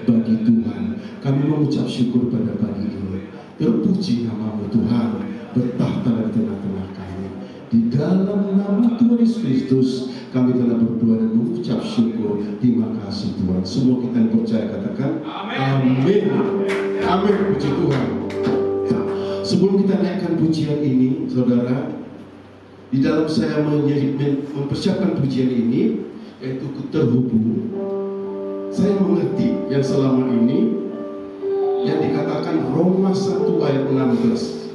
bagi Tuhan. Kami mengucap syukur pada pagi ini. Terpuji nama-Mu Tuhan, bertahta di tengah-tengah kami. Di dalam nama Tuhan Yesus Kristus kami telah berdoa dan mengucap syukur. Terima kasih Tuhan. Semua kita yang percaya katakan amin. Amin. Puji Tuhan. Sebelum kita naikkan pujian ini, saudara, di dalam saya mempersiapkan pujian ini, yaitu terhubung, saya mengerti yang selama ini yang dikatakan Roma 1 ayat 16.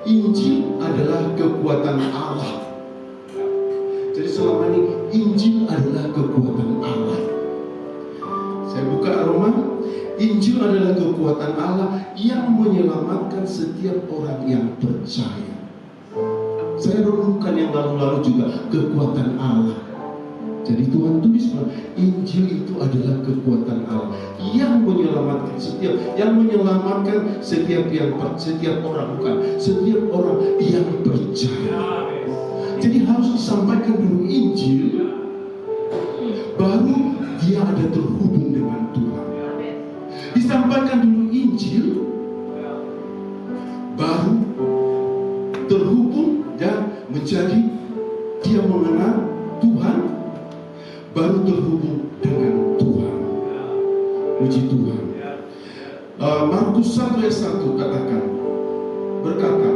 Injil adalah kekuatan Allah. Jadi selama ini Injil adalah kekuatan Allah. Saya buka Roma. Injil adalah kekuatan Allah yang menyelamatkan setiap orang yang percaya. Saya renungkan yang lalu-lalu juga kekuatan Allah. Jadi Tuhan tulis bahwa Injil itu adalah kekuatan Allah yang menyelamatkan setiap orang, bukan setiap orang yang percaya. Jadi harus disampaikan dulu Injil, baru dia ada terhubung dengan Tuhan. Disampaikan dulu Injil, baru terhubung dan menjadi dia mengenal Tuhan, baru terhubung dengan Tuhan. Puji Tuhan. Markus 1 ayat 1 berkata,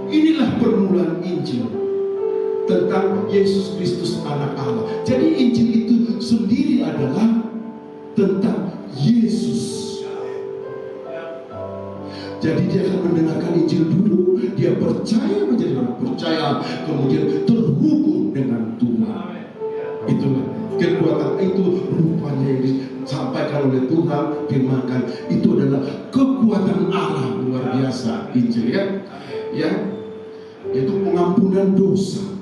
inilah permulaan Injil tentang Yesus Kristus anak Allah. Jadi Injil itu sendiri adalah tentang Yesus. Jadi dia akan mendengarkan Injil dulu, dia percaya menjadi orang percaya, kemudian terhubung dengan Tuhan. Itulah kekuatan itu rupanya yang disampaikan oleh Tuhan, firmankan itu adalah kekuatan Allah luar biasa. Injil ya, yaitu pengampunan dosa.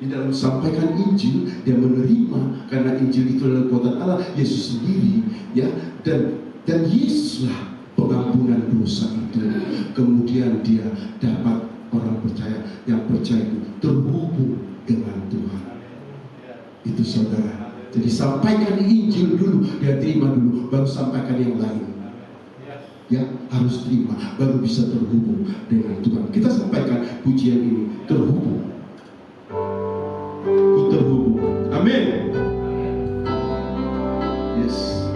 Di dalam sampaikan Injil, dia menerima karena Injil itu adalah kekuatan Allah, Yesus sendiri, ya, dan Yesuslah pengampunan dosa itu. Kemudian dia dapat orang percaya, yang percaya itu terhubung dengan Tuhan. Itu saudara. Jadi sampaikan Injil dulu, dia terima dulu, baru sampaikan yang lain. Ya, harus terima, baru bisa terhubung dengan Tuhan. Kita sampaikan pujian ini, terhubung. Terhubung. Amin. Yes.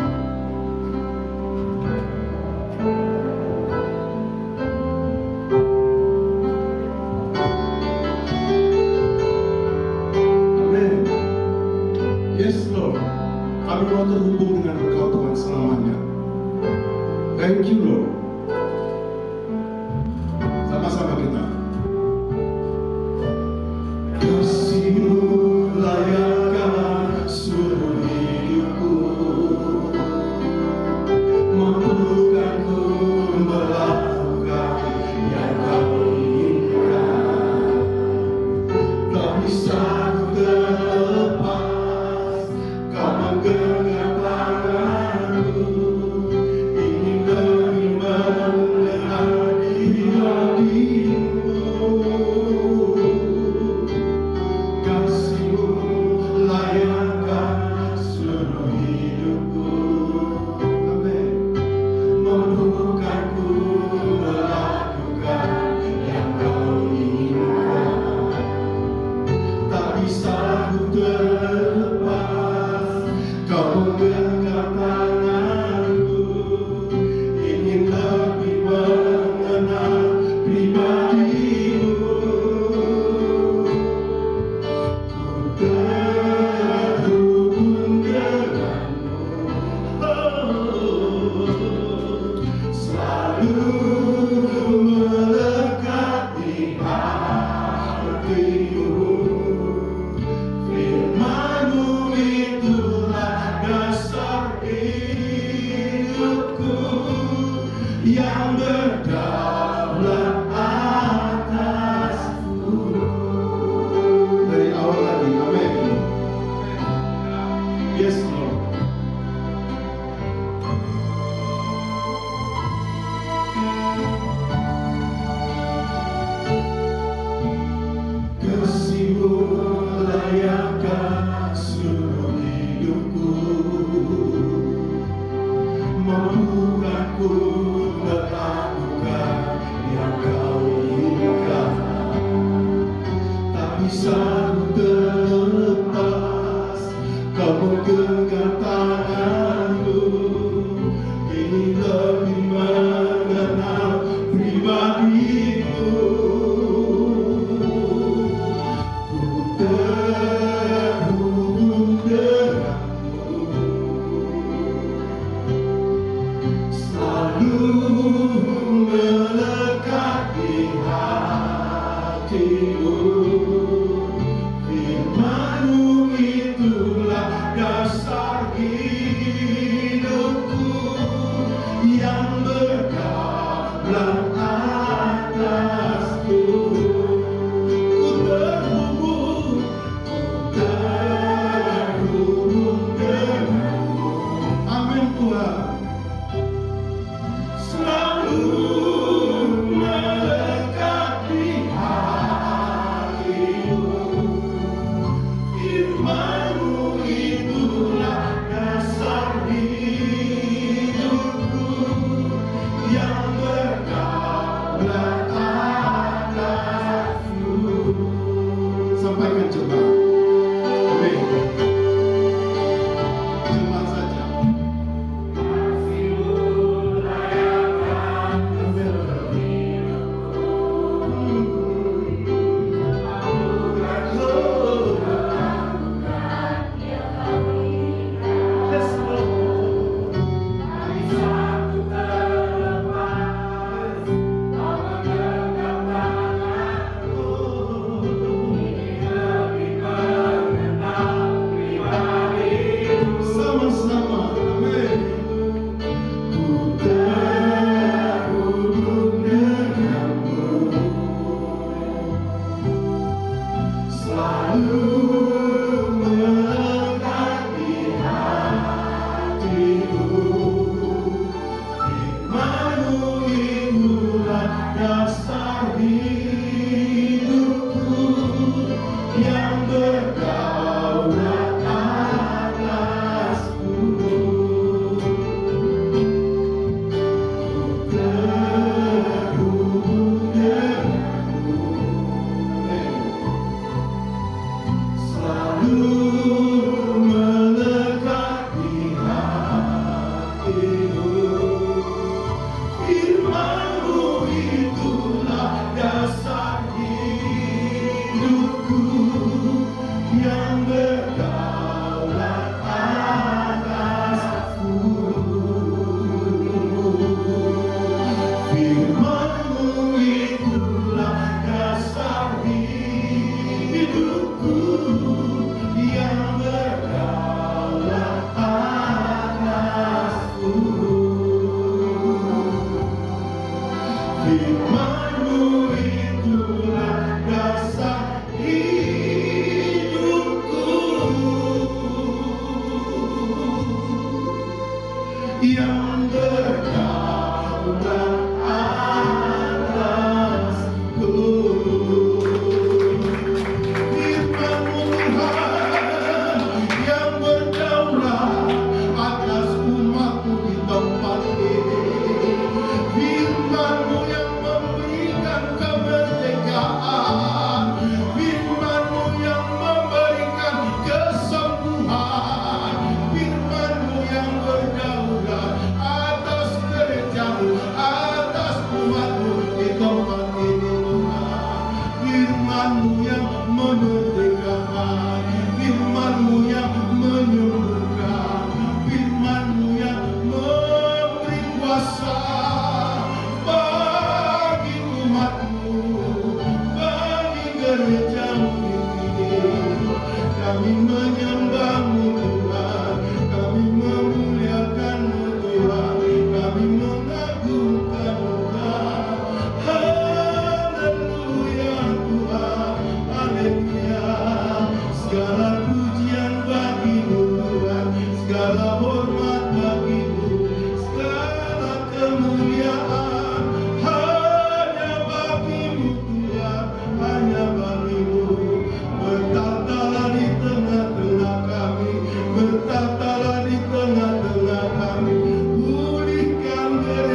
Amin. Yes Lord. Kami mau terhubung dengan Engkau Tuhan selamanya. Thank you Lord. Sama-sama kita. Layakkan seluruh hidupku, mampukanku melakukan yang Kau inginkan. Tak bisa ku terlepas, Kau menggenggam tanganku, ingin lebih mengenal diri-Mu. Layakkan seluruh hidupku, amin. Mampukanku melakukan yang Kau inginkan. Tak bisa ku terlepas, Kau menggenggam tanganku, ingin lebih mengenal pribadi-Mu. Yang berdaulat atasku. Dari awal lagi, amin. Yes Lord. Kasih-Mu layakkan seluruh hidupku, aku melakukan yang kau inginkan, tak bisa terlepas kau menggenggam tanganku. Kini lebih mengenal pribadimu. Ku terhubung denganmu, selalu melekat di hatimu. Firman-Mu itulah dasar hidupku, yang berdaulat atasku. Ku terhubung denganmu. Amin Tuhan. Selalu melekat di hatimu. Firman-Mu itulah dasar hidupku, yang berdaulat atasku. Sampaikan coba. Amin. Coba saja. Sama-sama. Amin. Ku terhubung denganmu, selalu melekat di hatimu. Firman-Mu itulah dasar hidupku, yang berdaulat atasku. Ku terhubung denganmu, selalu melekat di hatimu. Firman-Mu itulah dasar hidupku, yang berdaulat atasku. Firman-Mu itulah dasar hidupku, yang berdaulat atasku. Firman-Mu itulah dasar hidupku, yang berdaulat atasku. Firman-Mu Tuhan, yang berdaulat atas umat-Mu di tempat ini. Firman-Mu yang memberikan kemerdekaan. Firman-Mu yang memberikan kesembuhan. Firman-Mu yang berdaulat atas gereja-Mu, atas umat-Mu di tempat ini Tuhan. Firman-Mu yang memerdekakan, Firman-Mu yang menyembuhkan, Firman-Mu yang memberi kuasa bagi umat-Mu, bagi gereja-Mu ini. Kami menyembah-Mu Tuhan, kami memuliakan-Mu Tuhan, kami mengagungkan-Mu Tuhan. Haleluya Tuhan, haleluya. Segala pujian bagi-Mu Tuhan, segala hormat bagi-Mu, segala kemuliaan hanya bagi-Mu Tuhan, hanya bagi-Mu. Bertatalah di tengah-tengah kami, bertatalah di tengah-tengah kami. Pulihkan gereja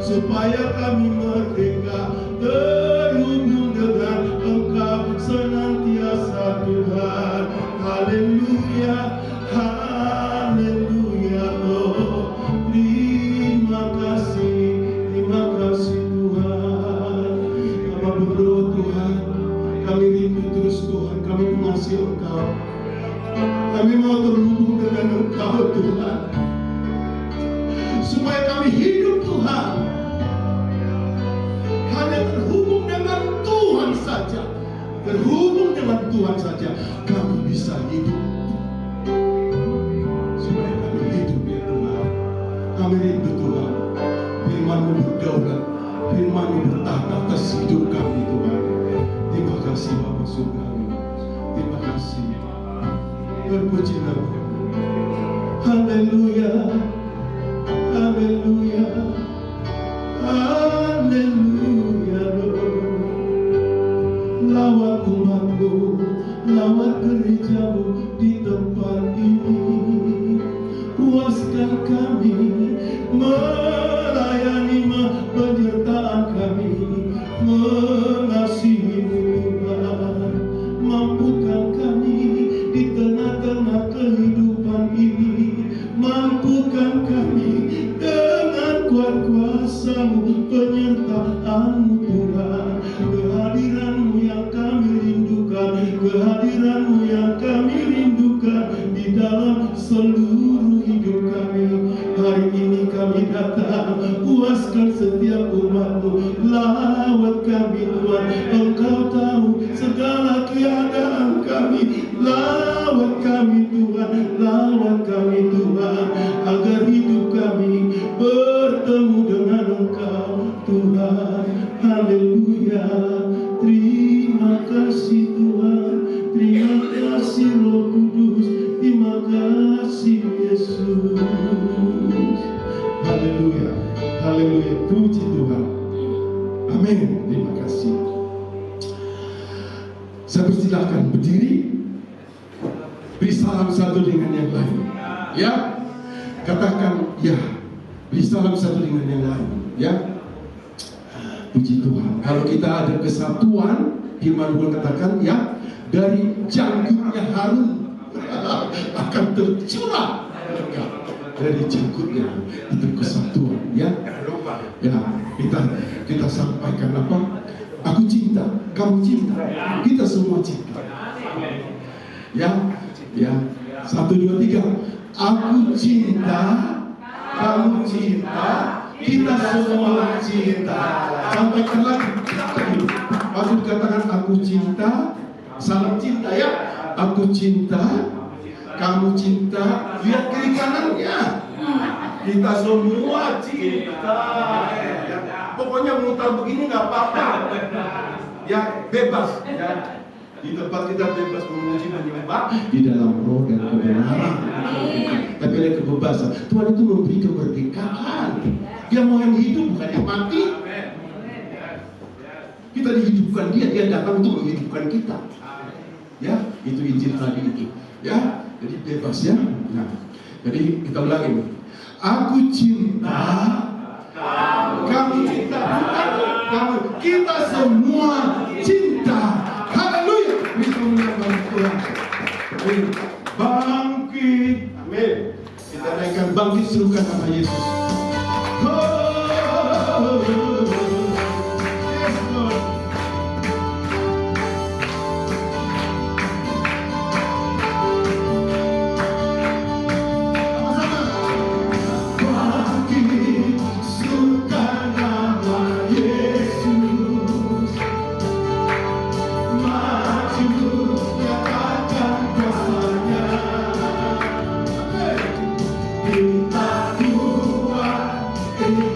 supaya kami merdeka terhubung dengan Engkau senantiasa Tuhan. Haleluya, haleluya. Oh, terima kasih Tuhan. Kami berdoa Tuhan, kami rindu terus Tuhan, kami mengasihi Engkau. Kami mau terhubung dengan Engkau Tuhan, supaya kami hidup Tuhan hanya terhubung dengan Tuhan saja. Terhubung dengan Tuhan saja kami bisa hidup. Supaya kami hidup ya Tuhan. Kami rindu Tuhan, firman-Mu berdaulat, firman-Mu bertahta atas hidup kami Tuhan. Terima kasih Bapa Surgawi. Terima kasih. Terpuji nama. Haleluya. Haleluya. Haleluya. Lawat umat-Mu, lawat gereja-Mu di tempat ini. Puaskan kami, melayani penyertaan kami, mengasihi-Mu Tuhan. Mampukan kami di tengah-tengah kehidupan ini. Mampukan kami dengan kuat kuasa-Mu, penyertaan-Mu Tuhan. Kehadiran-Mu yang kami rindukan, kehadiran-Mu yang kami rindukan di dalam seluruh hidup kami. Hari ini kami datang, puaskan setiap umat-Mu, lawat kami Tuhan. Engkau tahu segala keadaan kami, lawat kami Tuhan, lawat kami Tuhan, agar hidup kami bertemu dengan Engkau Tuhan. Haleluya. Terima kasih Tuhan, terima kasih Roh Kudus, terima kasih Yesus. Haleluya, haleluya, puji Tuhan. Amin. Terima kasih. Saya persilahkan berdiri, beri salam satu dengan yang lain. Ya, katakan ya, beri salam satu dengan yang lain. Ya, puji Tuhan. Kalau kita ada kesatuan, firman Tuhan katakan ya, dari janggutnya Harun akan tercurah berkat. Dari janggutnya itu kesatuan. Ya, ya, kita sampaikan apa? Aku cinta, kamu cinta, kita semua cinta. Ya, ya, 1, 2, 3. Aku cinta, kamu cinta, kita semua cinta. Sampaikan lagi. Waktu dikatakan aku cinta, salam cinta ya. Aku cinta, kamu cinta. Lihat kiri kanannya. Kita semua cinta. Pokoknya mutar begini nggak apa-apa. Ya, bebas. Ya. Di tempat kita bebas memuji menyembah di dalam roh dan kebenaran. Tapi ada kebebasan. Tuhan itu memberi kemerdekaan. Dia mau yang hidup bukan yang mati. Kita dihidupkan dia datang untuk menghidupkan kita. Ya, itu Injil tadi itu. Ya, jadi bebas ya. Nah, jadi kita ulangi. Aku cinta, kamu cinta, kamu, kita semua cinta. Haleluya. Bisa menambah Tuhan. Bangkit. Amin. Kita naikkan bangkit serukan nama Yesus. Yes, Lord. Bangkit serukan nama Yesus. Maju nyatakan kuasa-Nya. Kita kuat, ini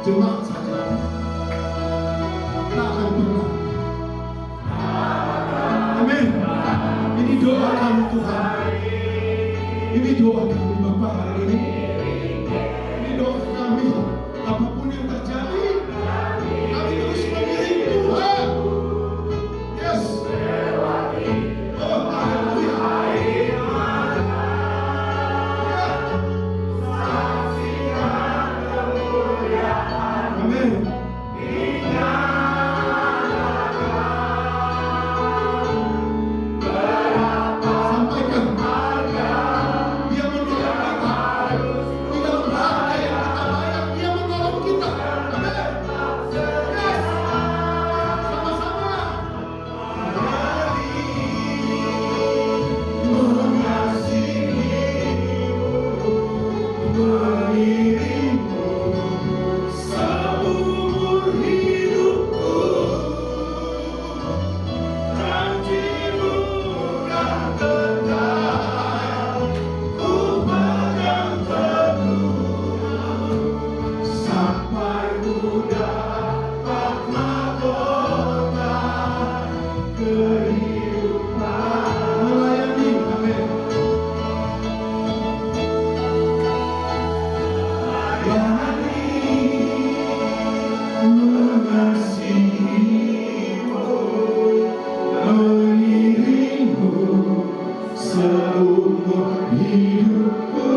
Jemaat saja tak akan pernah. Amin. Ini doa kami Tuhan. Ini doa kami Bapa hari ini. Ini doa kami. Apapun yang terjadi, kami terus mengiring Tuhan. Yes. Oh, haleluya. Amin. Sampaikan Dia menolong kita. Di dalam harga yang kita bayar, Dia menolong kita. Amin. Yes. Sama-sama. Mengasihimu seumur hidupku, janjimu kan tetap ku pegang teguh, sampai ku dapat mahkota kehidupan. Melayani, amin. Mengasihimu, mengiringmu seumur hidupku,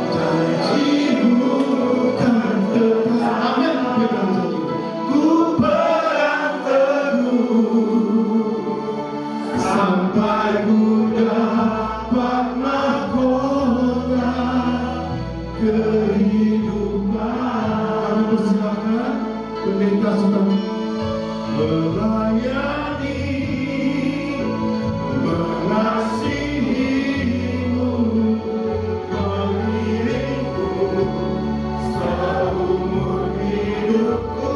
janjimu kan tetap. Amin. Pegang janji. Ku pegang teguh sampai ku dapat mahkota kehidupan. Kami persilakan pendeta sedang melayani, mengasihimu, mengiringmu seumur hidupku,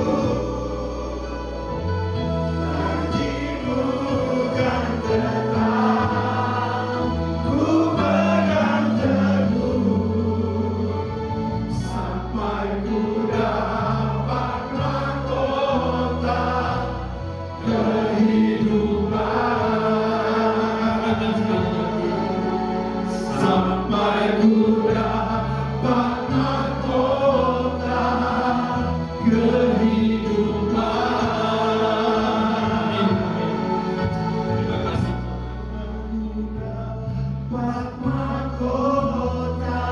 janjimu kan tetap ku pegang teguh, sampai ku dapat mahkota kehidupan. Sampai ku dapat mahkota kehidupan. Terima kasih. Dapat mahkota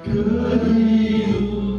kehidupan.